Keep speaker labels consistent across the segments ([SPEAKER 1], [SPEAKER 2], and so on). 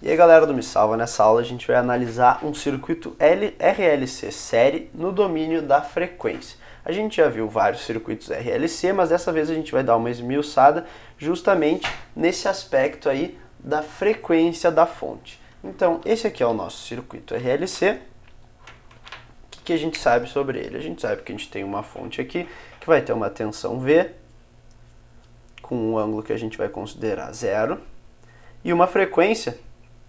[SPEAKER 1] E aí galera do Me Salva, nessa aula a gente vai analisar um circuito RLC série no domínio da frequência. A gente já viu vários circuitos RLC, mas dessa vez a gente vai dar uma esmiuçada justamente nesse aspecto aí da frequência da fonte. Então esse aqui é o nosso circuito RLC. O que a gente sabe sobre ele? A gente sabe que a gente tem uma fonte aqui que vai ter uma tensão V, com um ângulo que a gente vai considerar zero, e uma frequência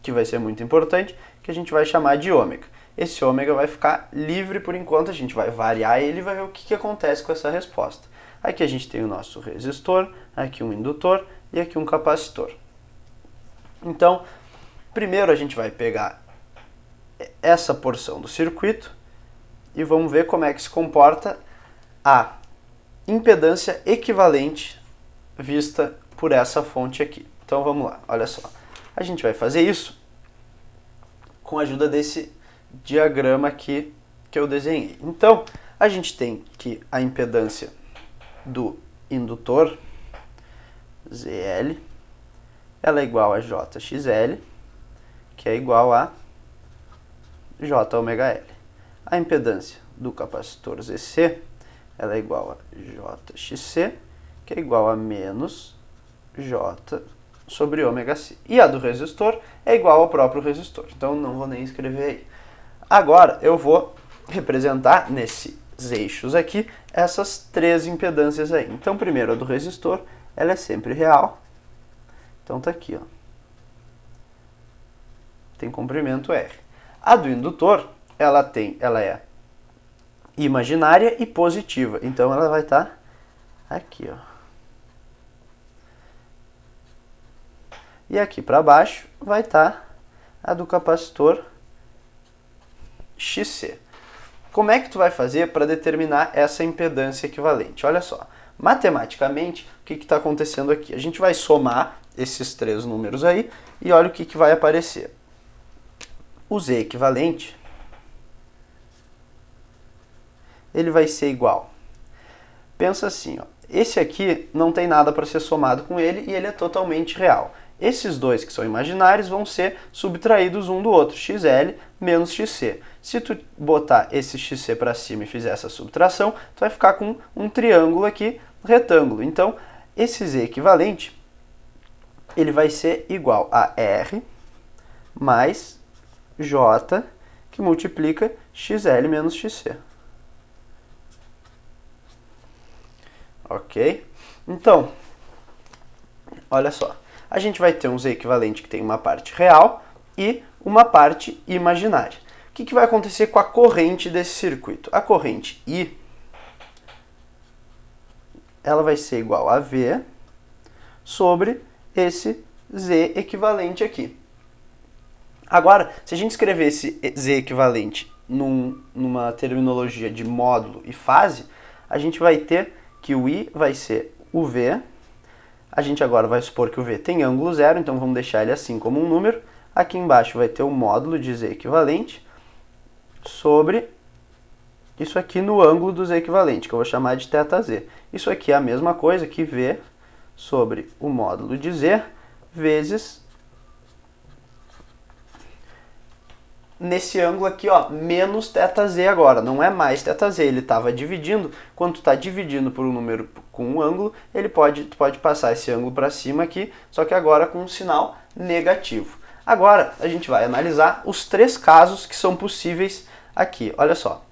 [SPEAKER 1] que vai ser muito importante, que a gente vai chamar de ômega. Esse ômega vai ficar livre por enquanto, a gente vai variar ele e vai ver o que acontece com essa resposta. Aqui a gente tem o nosso resistor, aqui um indutor e aqui um capacitor. Então, primeiro a gente vai pegar essa porção do circuito e vamos ver como é que se comporta a impedância equivalente vista por essa fonte aqui. Então vamos lá, olha só. A gente vai fazer isso com a ajuda desse diagrama aqui que eu desenhei. Então, a gente tem que a impedância do indutor, ZL, ela é igual a JXL, que é igual a JωL. A impedância do capacitor ZC, ela é igual a JXC, que é igual a menos J sobre ômega-C. E a do resistor é igual ao próprio resistor. Então não vou nem escrever aí. Agora eu vou representar nesses eixos aqui essas três impedâncias aí. Então primeiro a do resistor, ela é sempre real. Então tá aqui, ó. Tem comprimento R. A do indutor, ela é imaginária e positiva. Então ela vai estar aqui, ó. E aqui para baixo vai estar a do capacitor XC. Como é que tu vai fazer para determinar essa impedância equivalente? Olha só, matematicamente, o que está acontecendo aqui? A gente vai somar esses três números aí e olha o que vai aparecer. O Z equivalente, ele vai ser igual. Pensa assim, ó, esse aqui não tem nada para ser somado com ele e ele é totalmente real. Esses dois que são imaginários vão ser subtraídos um do outro, XL menos XC. Se tu botar esse XC para cima e fizer essa subtração, tu vai ficar com um triângulo aqui, retângulo. Então, esse Z equivalente, ele vai ser igual a R mais J, que multiplica XL menos XC. Ok? Então, olha só. A gente vai ter um Z equivalente que tem uma parte real e uma parte imaginária. O que vai acontecer com a corrente desse circuito? A corrente I, ela vai ser igual a V sobre esse Z equivalente aqui. Agora, se a gente escrever esse Z equivalente numa terminologia de módulo e fase, a gente vai ter que o I vai ser o V. A gente agora vai supor que o V tem ângulo zero, então vamos deixar ele assim como um número. Aqui embaixo vai ter o módulo de Z equivalente sobre isso aqui no ângulo do Z equivalente, que eu vou chamar de θZ. Isso aqui é a mesma coisa que V sobre o módulo de Z vezes nesse ângulo aqui, ó, menos θZ agora, não é mais θZ, ele estava dividindo, quando tu está dividindo por um número com um ângulo, tu pode passar esse ângulo para cima aqui, só que agora com um sinal negativo. Agora a gente vai analisar os três casos que são possíveis aqui, olha só.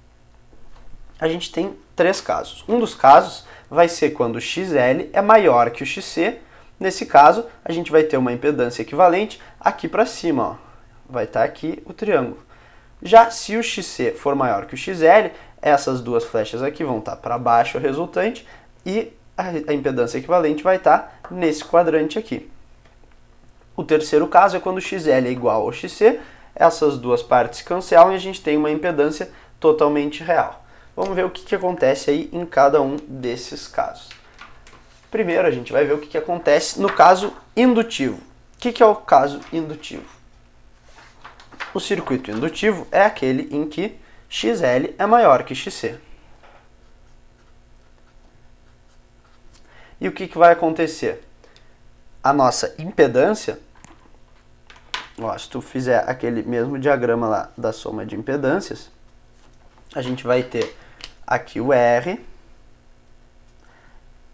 [SPEAKER 1] A gente tem três casos. Um dos casos vai ser quando o XL é maior que o XC, nesse caso a gente vai ter uma impedância equivalente aqui para cima, ó. Vai estar aqui o triângulo. Já se o XC for maior que o XL, essas duas flechas aqui vão estar para baixo a resultante e a impedância equivalente vai estar nesse quadrante aqui. O terceiro caso é quando o XL é igual ao XC, essas duas partes se cancelam e a gente tem uma impedância totalmente real. Vamos ver o que acontece aí em cada um desses casos. Primeiro a gente vai ver o que acontece no caso indutivo. O que é o caso indutivo? O circuito indutivo é aquele em que XL é maior que XC. E o que vai acontecer? A nossa impedância Ó, se tu fizer aquele mesmo diagrama lá da soma de impedâncias, a gente vai ter aqui o R,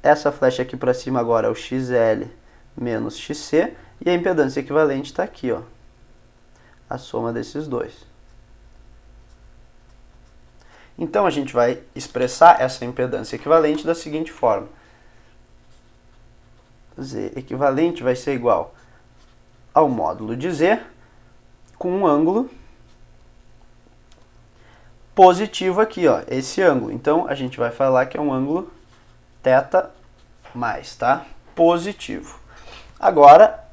[SPEAKER 1] essa flecha aqui para cima agora é o XL menos XC, e a impedância equivalente está aqui, ó, a soma desses dois. Então a gente vai expressar essa impedância equivalente da seguinte forma. Z equivalente vai ser igual ao módulo de Z com um ângulo positivo aqui, ó, esse ângulo. Então a gente vai falar que é um ângulo θ mais, tá? Positivo. Agora,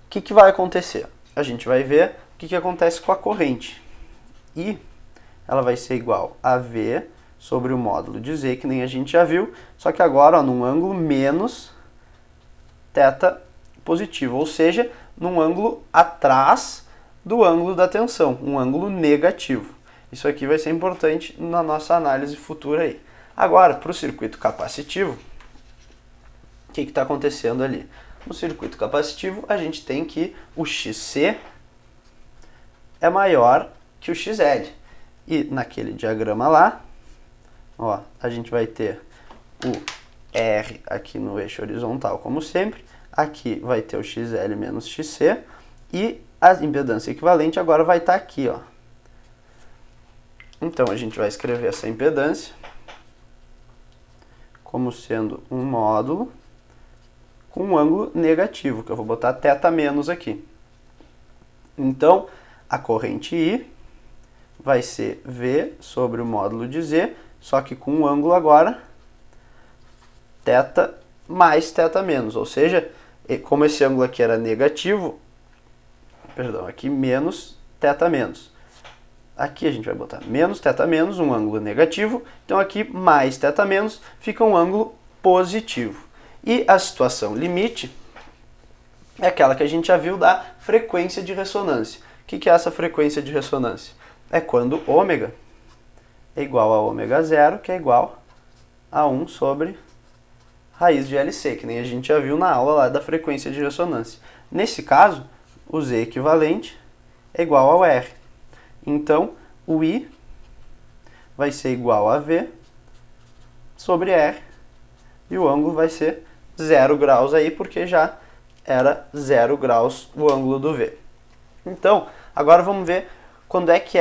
[SPEAKER 1] o que vai acontecer? A gente vai ver o que acontece com a corrente. I, ela vai ser igual a V sobre o módulo de Z, que nem a gente já viu, só que agora, ó, num ângulo menos θ positivo, ou seja, num ângulo atrás do ângulo da tensão, um ângulo negativo. Isso aqui vai ser importante na nossa análise futura aí. Agora, para o circuito capacitivo, o que está acontecendo ali? No circuito capacitivo, a gente tem que o XC é maior que o XL. E naquele diagrama lá, ó, a gente vai ter o R aqui no eixo horizontal, como sempre. Aqui vai ter o XL menos XC. E a impedância equivalente agora vai estar aqui, ó. Então, a gente vai escrever essa impedância como sendo um módulo com um ângulo negativo, que eu vou botar θ menos aqui. Então, a corrente I vai ser V sobre o módulo de Z, só que com um ângulo agora θ mais θ menos, ou seja, como esse ângulo aqui era negativo, perdão, aqui menos θ menos. Aqui a gente vai botar menos θ menos, um ângulo negativo, então aqui mais θ menos fica um ângulo positivo. E a situação limite é aquela que a gente já viu da frequência de ressonância. O que é essa frequência de ressonância? É quando ômega é igual a ômega zero, que é igual a 1 sobre raiz de LC, que nem a gente já viu na aula lá da frequência de ressonância. Nesse caso, o Z equivalente é igual ao R. Então, o I vai ser igual a V sobre R, e o ângulo vai ser 0 graus aí, porque já era 0 graus o ângulo do V. Então, agora vamos ver quando é que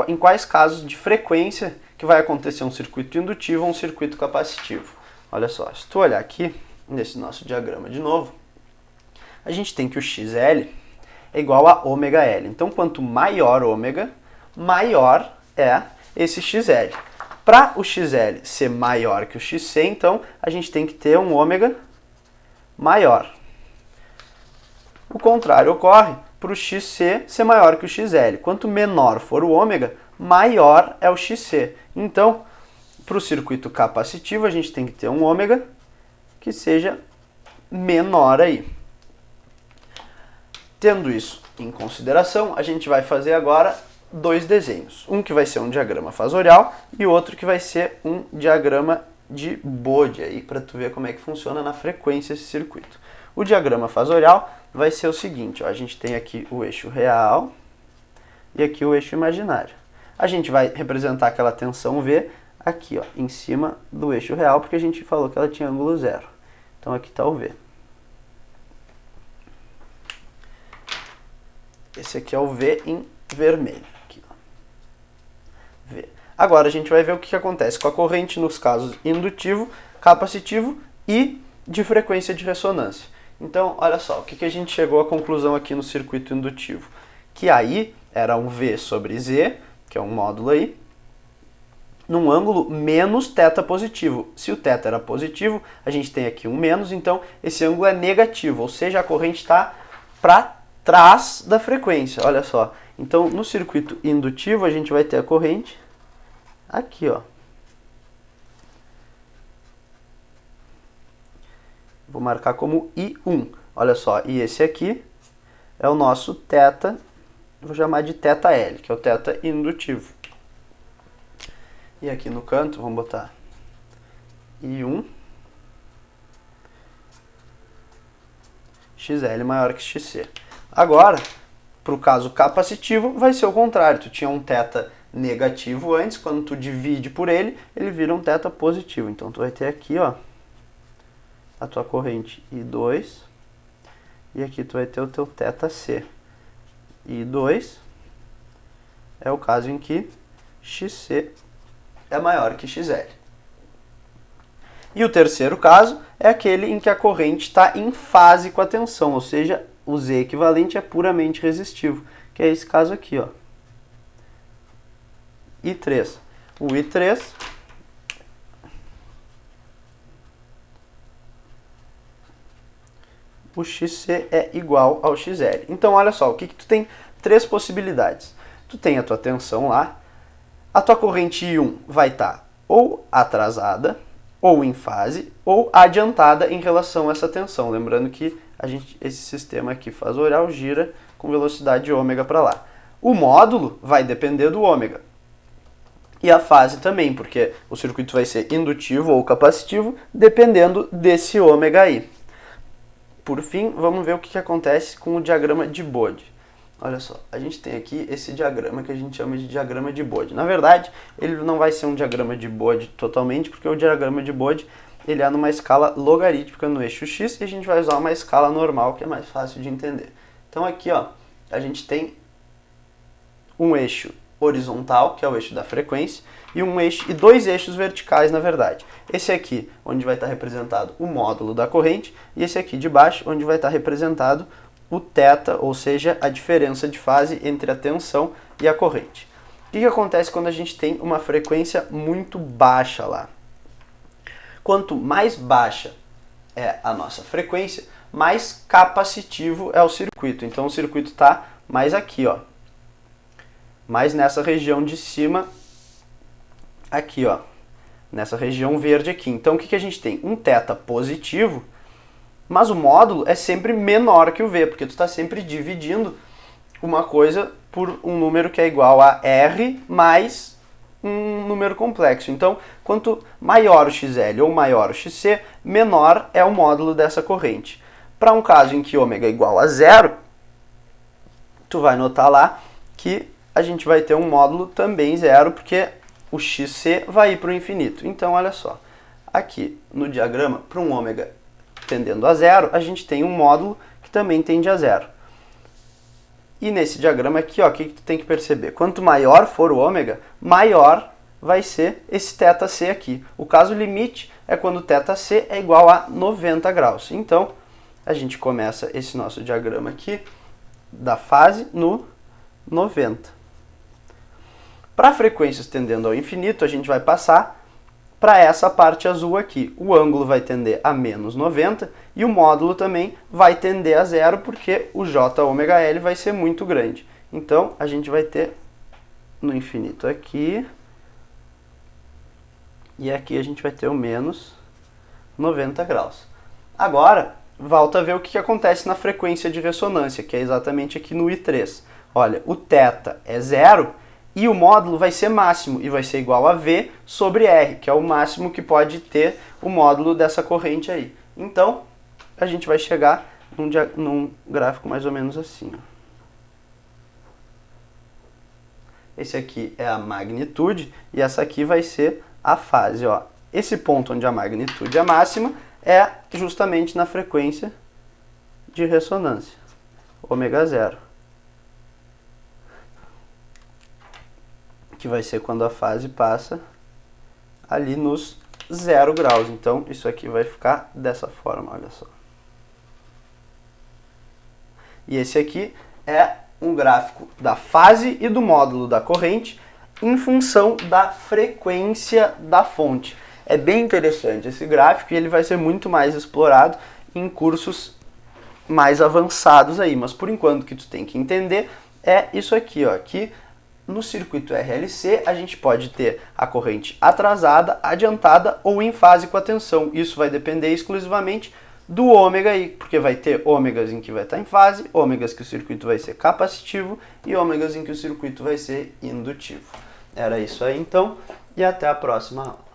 [SPEAKER 1] em quais casos de frequência que vai acontecer um circuito indutivo ou um circuito capacitivo. Olha só, se tu olhar aqui, nesse nosso diagrama de novo, a gente tem que o XL é igual a ômega L. Então, quanto maior ômega, maior é esse XL. Para o XL ser maior que o XC, então, a gente tem que ter um ômega maior. O contrário ocorre para o XC ser maior que o XL. Quanto menor for o ômega, maior é o XC. Então, para o circuito capacitivo, a gente tem que ter um ômega que seja menor aí. Tendo isso em consideração, a gente vai fazer agora dois desenhos. Um que vai ser um diagrama fasorial e outro que vai ser um diagrama de Bode, aí para tu ver como é que funciona na frequência esse circuito. O diagrama fasorial vai ser o seguinte, ó, a gente tem aqui o eixo real e aqui o eixo imaginário. A gente vai representar aquela tensão V aqui, ó, em cima do eixo real, porque a gente falou que ela tinha ângulo zero. Então aqui está o V. Esse aqui é o V em vermelho. Aqui, ó. V. Agora a gente vai ver o que acontece com a corrente nos casos indutivo, capacitivo e de frequência de ressonância. Então, olha só, o que a gente chegou à conclusão aqui no circuito indutivo? Que aí era um V sobre Z, que é um módulo aí, num ângulo menos θ positivo. Se o θ era positivo, a gente tem aqui um menos, então esse ângulo é negativo, ou seja, a corrente está para trás da frequência, olha só. Então, no circuito indutivo, a gente vai ter a corrente aqui, ó. Vou marcar como I1, olha só. E esse aqui é o nosso θ, vou chamar de θL, que é o θ indutivo. E aqui no canto, vamos botar I1, XL maior que XC. Agora, para o caso capacitivo, vai ser o contrário. Tu tinha um θ negativo antes, quando tu divide por ele, ele vira um θ positivo. Então, tu vai ter aqui, ó, a tua corrente I2, e aqui tu vai ter o teu θc. I2 é o caso em que XC é maior que XL. E o terceiro caso é aquele em que a corrente está em fase com a tensão, ou seja, o Z equivalente é puramente resistivo, que é esse caso aqui, ó. I3. O I3 o XC é igual ao XL. Então, olha só, o que tu tem? Três possibilidades. Tu tem a tua tensão lá, a tua corrente I1 vai estar ou atrasada, ou em fase, ou adiantada em relação a essa tensão. Lembrando que esse sistema aqui fasorial gira com velocidade ômega para lá. O módulo vai depender do ômega. E a fase também, porque o circuito vai ser indutivo ou capacitivo, dependendo desse ômega aí. Por fim, vamos ver o que acontece com o diagrama de Bode. Olha só, a gente tem aqui esse diagrama que a gente chama de diagrama de Bode. Na verdade, ele não vai ser um diagrama de Bode totalmente, porque o diagrama de Bode ele é numa escala logarítmica no eixo x, e a gente vai usar uma escala normal, que é mais fácil de entender. Então aqui, ó, a gente tem um eixo horizontal, que é o eixo da frequência, e dois eixos verticais, na verdade. Esse aqui, onde vai estar representado o módulo da corrente, e esse aqui de baixo, onde vai estar representado o θ, ou seja, a diferença de fase entre a tensão e a corrente. O que acontece quando a gente tem uma frequência muito baixa lá? Quanto mais baixa é a nossa frequência, mais capacitivo é o circuito. Então o circuito está mais aqui, ó, mais nessa região de cima, aqui, ó, nessa região verde aqui. Então o que a gente tem? Um θ positivo, mas o módulo é sempre menor que o V, porque tu está sempre dividindo uma coisa por um número que é igual a R mais um número complexo. Então, quanto maior o XL ou maior o XC, menor é o módulo dessa corrente. Para um caso em que ômega é igual a zero, tu vai notar lá que a gente vai ter um módulo também zero, porque o XC vai ir para o infinito. Então, olha só, aqui no diagrama, para um ômega tendendo a zero, a gente tem um módulo que também tende a zero. E nesse diagrama aqui, ó, o que tu tem que perceber? Quanto maior for o ômega, maior vai ser esse θc aqui. O caso limite é quando o θc é igual a 90 graus. Então, a gente começa esse nosso diagrama aqui da fase no 90. Para frequências tendendo ao infinito, a gente vai passar para essa parte azul aqui. O ângulo vai tender a menos 90 e o módulo também vai tender a zero, porque o jωL vai ser muito grande. Então, a gente vai ter no infinito aqui, e aqui a gente vai ter o menos 90 graus. Agora, volta a ver o que acontece na frequência de ressonância, que é exatamente aqui no I3. Olha, o θ é zero, e o módulo vai ser máximo, e vai ser igual a V sobre R, que é o máximo que pode ter o módulo dessa corrente aí. Então, a gente vai chegar num gráfico mais ou menos assim. Esse aqui é a magnitude, e essa aqui vai ser a fase. Ó. Esse ponto onde a magnitude é máxima é justamente na frequência de ressonância, ômega zero, que vai ser quando a fase passa ali nos 0 graus. Então, isso aqui vai ficar dessa forma, olha só. E esse aqui é um gráfico da fase e do módulo da corrente em função da frequência da fonte. É bem interessante esse gráfico, e ele vai ser muito mais explorado em cursos mais avançados aí. Mas, por enquanto, o que tu tem que entender é isso aqui, ó, que no circuito RLC, a gente pode ter a corrente atrasada, adiantada ou em fase com a tensão. Isso vai depender exclusivamente do ômega aí, porque vai ter ômegas em que vai estar em fase, ômegas que o circuito vai ser capacitivo e ômegas em que o circuito vai ser indutivo. Era isso aí então, e até a próxima aula.